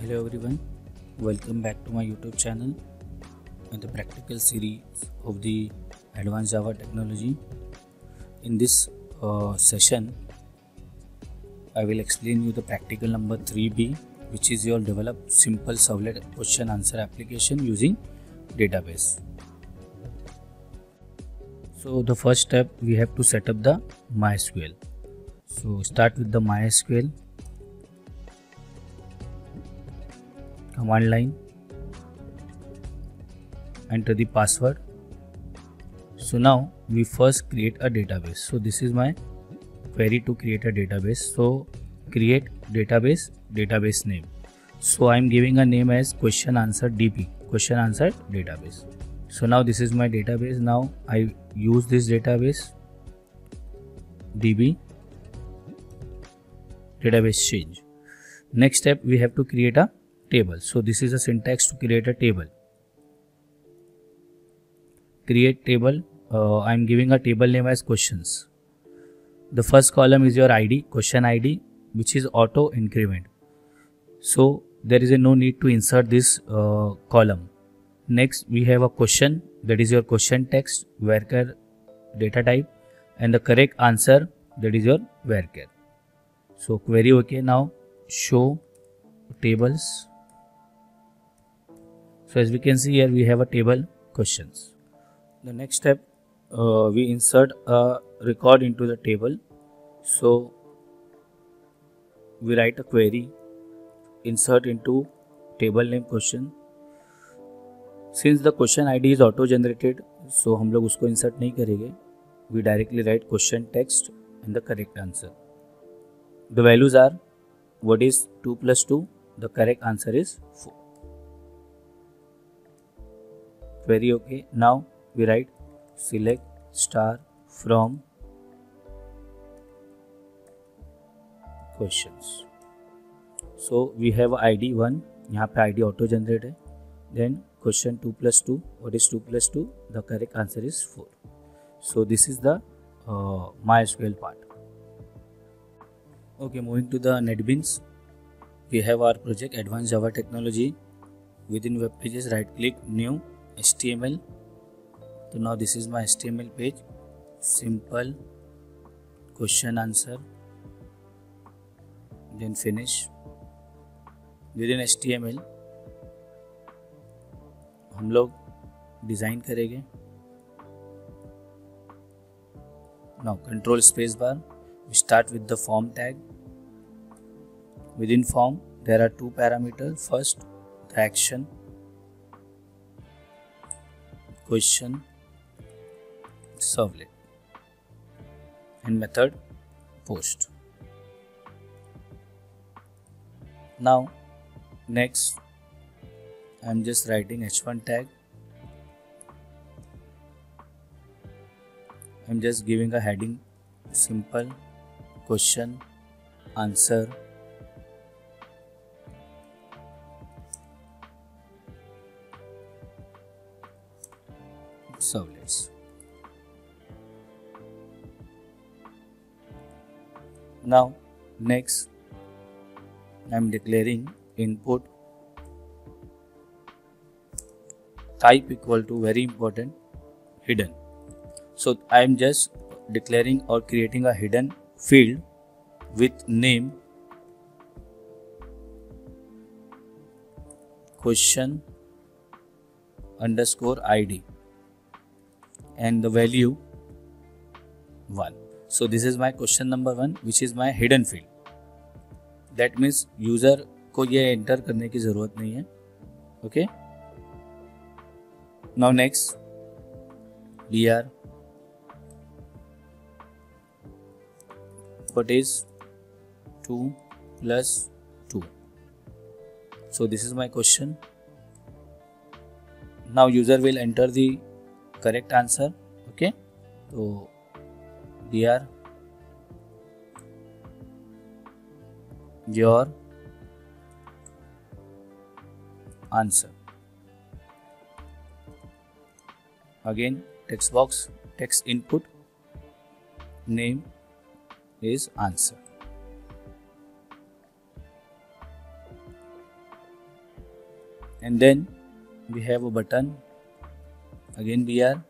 Hello everyone, welcome back to my YouTube channel and the practical series of the Advanced Java Technology. In this session, I will explain you the practical number 3B, which is your develop simple servlet question answer application using database. So the first step, we have to set up the MySQL. So start with the MySQL command line, enter the password. So now we first create a database. So this is my query to create a database. So create database name. So I am giving a name as question answer DB, question answer database. So now this is my database. Now I use this database DB database change. Next step, we have to create a table. So this is a syntax to create a table. Create table. I am giving a table name as questions. The first column is your ID, question ID, which is auto increment. So there is no need to insert this column. Next, we have a question, that is your question text, varchar data type, and the correct answer, that is your varchar. So query okay. Now show tables. So as we can see here, we have a table questions. The next step, we insert a record into the table. So we write a query, insert into table name question. Since the question ID is auto generated, so हम लोग उसको insert नहीं करेंगे. We directly write question text and the correct answer. The values are, what is 2 plus 2? The correct answer is 4. Query okay. Now we write select star from questions. So we have ID 1, यहाँ पे ID auto generate है. Then question 2 plus 2, what is 2 plus 2? The correct answer is 4. So this is the MySQL part. Okay, moving to the NetBeans. We have our project Advanced Java Technology. Within web pages, right click new HTML. So now this is my HTML page. Simple question answer. Then finish. Within HTML हम लोग design करेंगे. Now control space bar. We start with the form tag. Within form there are two parameters. First, the action, question servlet, and method post. Now next, I am just writing h1 tag. I am just giving a heading, simple question answer servlets. Now next, I am declaring input type equal to, very important, hidden. So I am just declaring or creating a hidden field with name question underscore ID and the value 1. So this is my question number 1, which is my hidden field. That means user को ये enter करने की ज़रूरत नहीं है. Okay. Now next, dr, what is 2 plus 2? So this is my question. Now user will enter the correct answer. Okay. So dr your answer. Again text box, text input, name is answer. and then we have a button, again BR,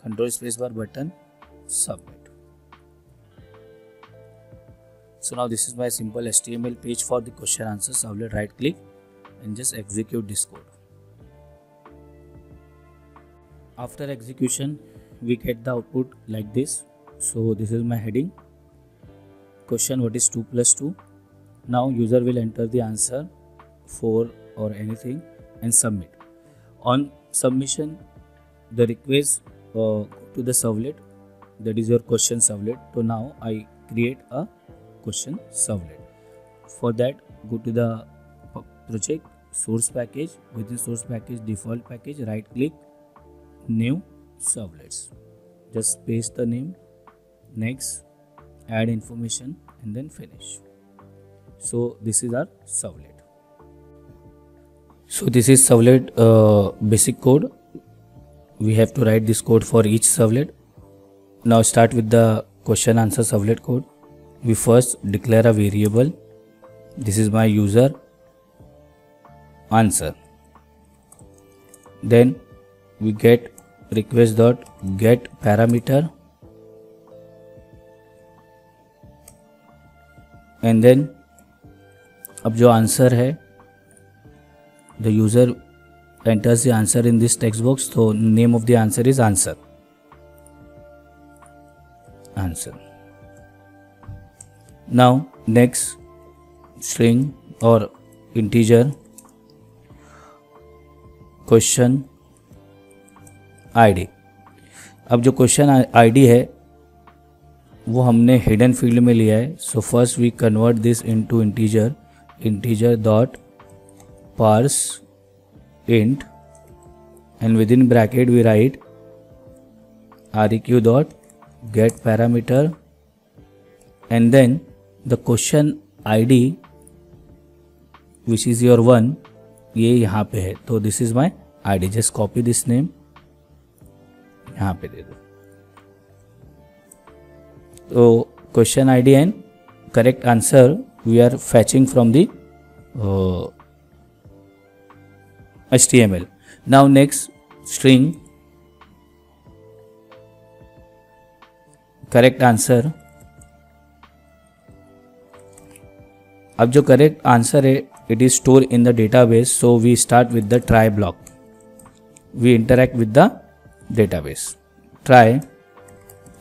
control spacebar button, submit. So now this is my simple HTML page for the question answer servlet. Right click and just execute this code. After execution we get the output like this. So this is my heading, question what is 2 plus 2. Now user will enter the answer 4 or anything and submit. On submission the request to the servlet, that is your question servlet. So now I create a question servlet. For that go to the project, source package, within source package default package, right click, new servlets, just paste the name, next, add information and then finish. So this is our servlet. So this is servlet basic code. We have to write this code for each servlet. Now start with the question answer servlet code. We first declare a variable. This is my user answer. Then we get request dot get parameter, and then अब जो answer है, the user enters the answer in this text box. So name of the answer is answer. Now next string or integer question ID. अब जो question ID है वो हमने hidden field में लिया है. So first we convert this into integer dot parse int and within bracket we write req dot get parameter, and then the question ID which is your 1 ये यहाँ पे है. तो this is my ID. just copy this name, यहाँ पे दे दो. तो question ID and correct answer we are fetching from the HTML. Now next string correct answer. अब जो correct answer है it is stored in the database, so we start with the try block. We interact with the database, try,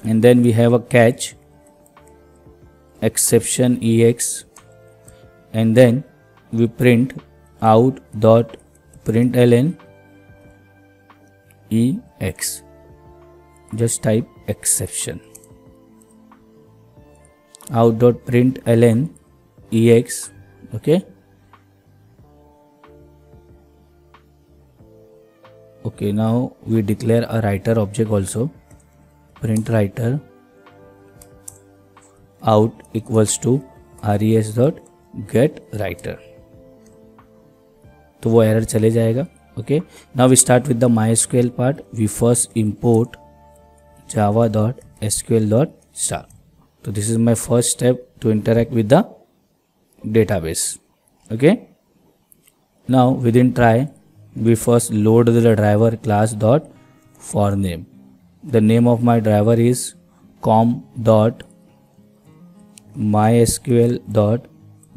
and then we have a catch exception ex, and then we print out dot println ex. just type exception out dot println ex. okay now we declare a writer object also, print writer out equals to res dot get writer. तो वो error चले जाएगा. okay now we start with the MySQL part. we first import java.sql.star. so this is my first step to interact with the database. okay now within try we first load the driver class dot for name. the name of my driver is com dot mysql dot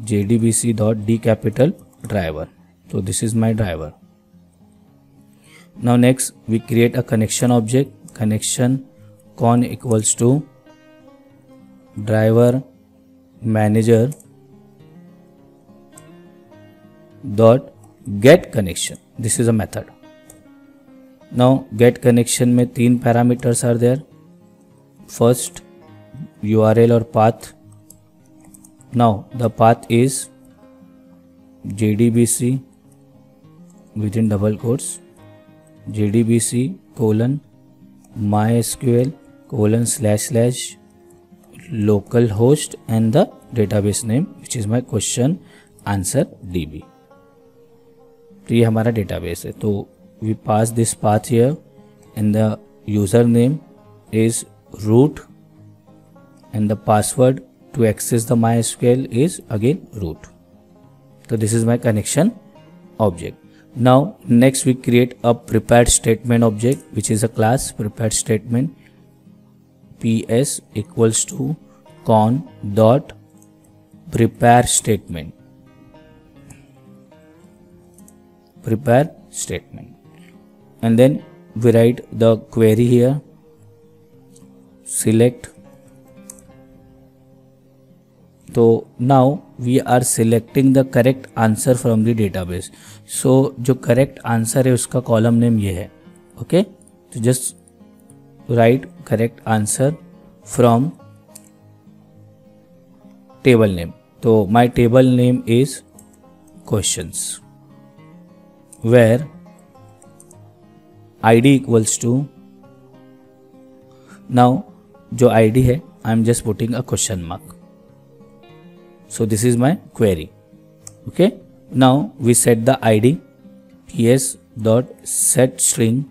jdbc dot d capital driver. so this is my driver. now next we create a connection object, connection con equals to driver manager dot get connection. this is a method. now get connection में 3 parameters are there. first URL or path. now the path is jdbc within double quotes jdbc colon mysql colon / localhost and the database name which is my question answer db. तो ये हमारा database है. तो we pass this path here and the username is root and the password to access the MySQL is again root. So this is my connection object. Now next we create a prepared statement object, which is a class prepared statement. PS equals to con dot prepare statement. Prepare statement, and then we write the query here. Select. So now we are selecting the correct answer from the database. So जो correct answer है उसका column name ये है. Okay, so just write correct answer from table name. So my table name is questions, where id equals to, now जो id है I am just putting a question mark. So this is my query. Okay, now we set the id ps dot set string.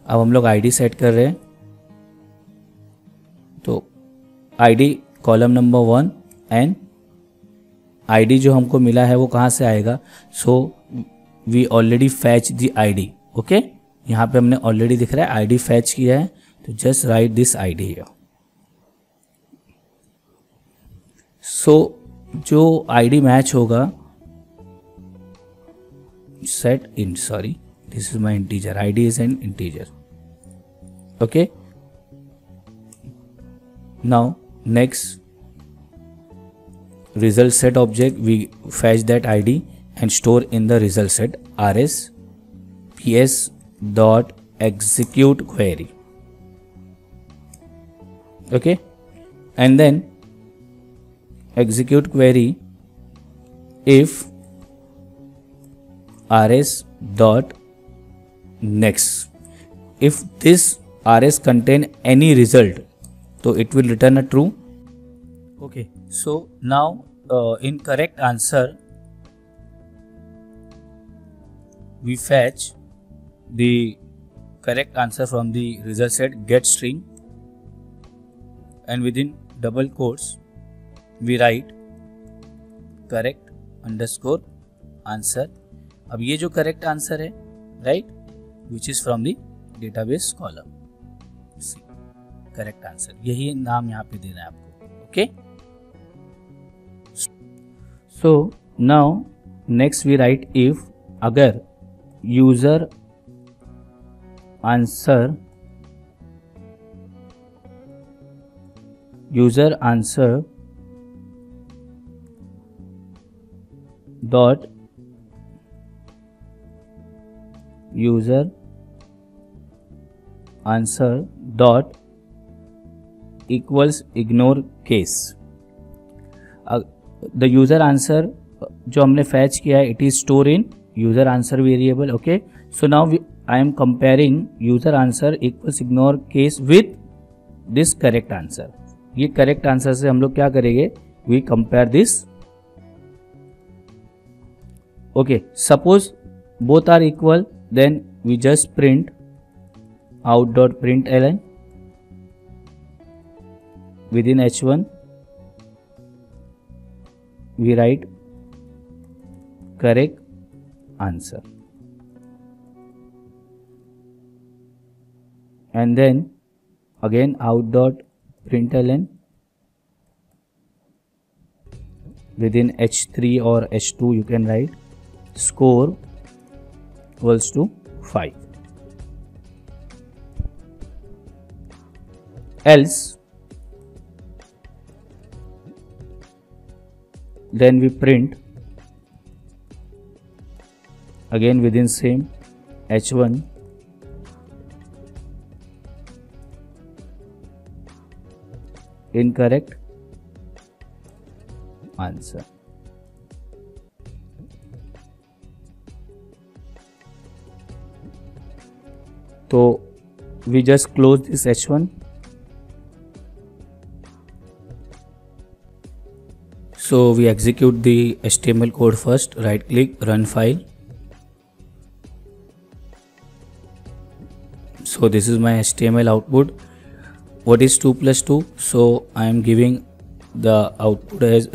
अब हम लोग id set कर रहे हैं. तो id column number 1 and id जो हमको मिला है वो कहाँ से आएगा. So we already fetch the id. Okay, यहाँ पे हमने ऑलरेडी दिख रहा है id फैच किया है. तो just write this id here. So जो id मैच होगा set int, sorry, this is my integer, id is an integer. Okay, now next result set object, we fetch that id and store in the result set rs ps dot execute query. Okay, and then execute query if rs dot next. If this rs contain any result, so it will return a true. Okay, so now in correct answer we fetch the correct answer from the result set get string, and within double quotes we write correct underscore answer. अब ये जो correct answer है right which is from the database column. Correct answer यही नाम यहाँ पे देना है आपको. Okay, so now next we write if अगर user answer dot user answer dot equals ignore case. The user answer जो हमने fetch किया है it is stored in user answer variable. Okay, so now I am comparing user answer equals ignore case with this correct answer. ये correct answer से हम लोग क्या करेंगे, we compare this. Okay, suppose both are equal, then we just print out.println within h1 we write correct answer, and then again out.println within h3 or h2 you can write score equals to 5. Else then we print again within same h1 incorrect answer. So we just close this h1. So we execute the HTML code first. Right click, run file. So this is my HTML output. What is 2 plus 2? So I am giving the output as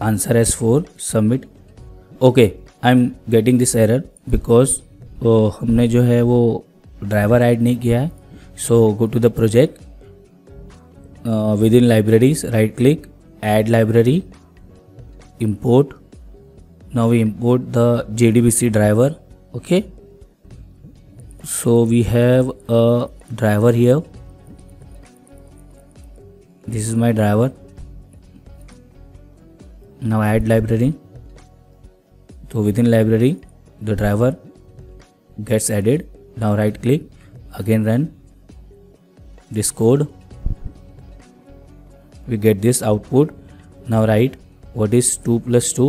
answer as 4. Submit. Okay, I am getting this error because हमने जो है वो driver add नहीं किया है. So go to the project, within libraries, right click, add library, import. Now we import the JDBC driver. Okay, so we have a driver here. This is my driver. Now add library. So within library the driver gets added. Now right click, again run this code. We get this output. Now write what is 2 plus 2,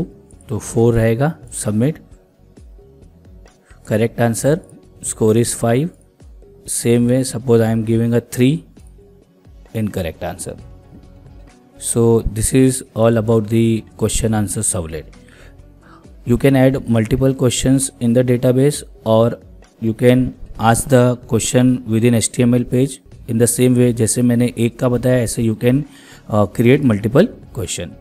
तो 4 रहेगा. Submit. Correct answer, score is 5. Same way suppose I am giving a 3, incorrect answer. So this is all about the question answer servlet. You can add multiple questions in the database, or you can ask the question within HTML page. In the same way जैसे मैंने एक का बताया, ऐसे you can create multiple question.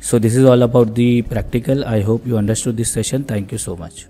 So this is all about the practical. I hope you understood this session. Thank you so much.